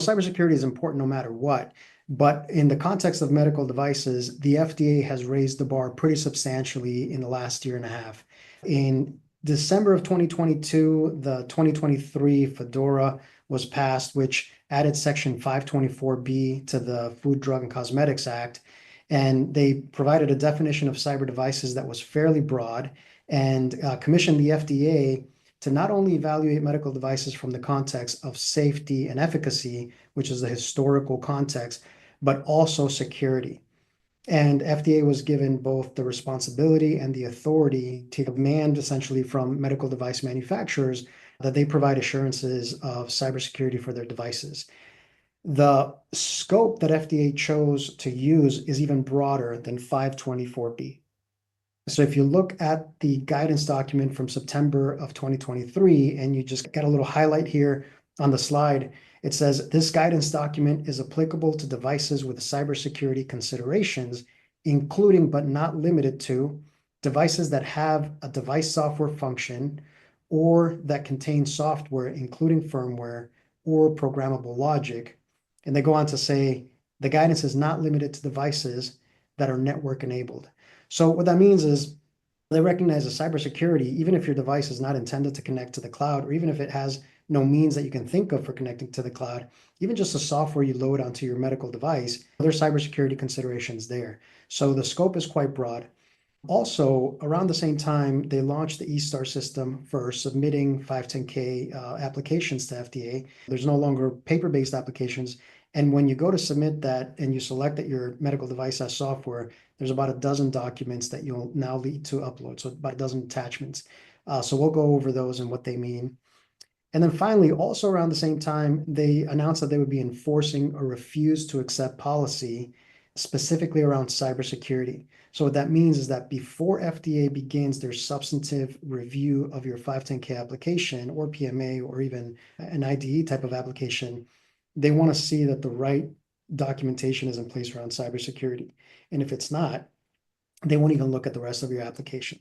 Cybersecurity is important no matter what, but in the context of medical devices, the FDA has raised the bar pretty substantially in the last year and a half. In December of 2022, the 2023 FDORA was passed, which added Section 524B to the Food, Drug, and Cosmetics Act. And they provided a definition of cyber devices that was fairly broad and commissioned the FDA to not only evaluate medical devices from the context of safety and efficacy, which is the historical context, but also security. And FDA was given both the responsibility and the authority to demand essentially from medical device manufacturers that they provide assurances of cybersecurity for their devices. The scope that FDA chose to use is even broader than 524B. So if you look at the guidance document from September of 2023, and you just get a little highlight here on the slide, it says this guidance document is applicable to devices with cybersecurity considerations, including but not limited to devices that have a device software function or that contain software, including firmware or programmable logic. And they go on to say the guidance is not limited to devices that are network enabled. So what that means is they recognize that cybersecurity, even if your device is not intended to connect to the cloud, or even if it has no means that you can think of for connecting to the cloud, even just the software you load onto your medical device, there's cybersecurity considerations there. So the scope is quite broad. Also, around the same time, they launched the eSTAR system for submitting 510K applications to FDA. There's no longer paper-based applications. And when you go to submit that and you select that your medical device has software, there's about a dozen documents that you'll now need to upload. So about a dozen attachments. So we'll go over those and what they mean. And then finally, also around the same time, they announced that they would be enforcing a refuse to accept policy specifically around cybersecurity. So what that means is that before FDA begins their substantive review of your 510K application or PMA or even an IDE type of application, they want to see that the right documentation is in place around cybersecurity. And if it's not, they won't even look at the rest of your application.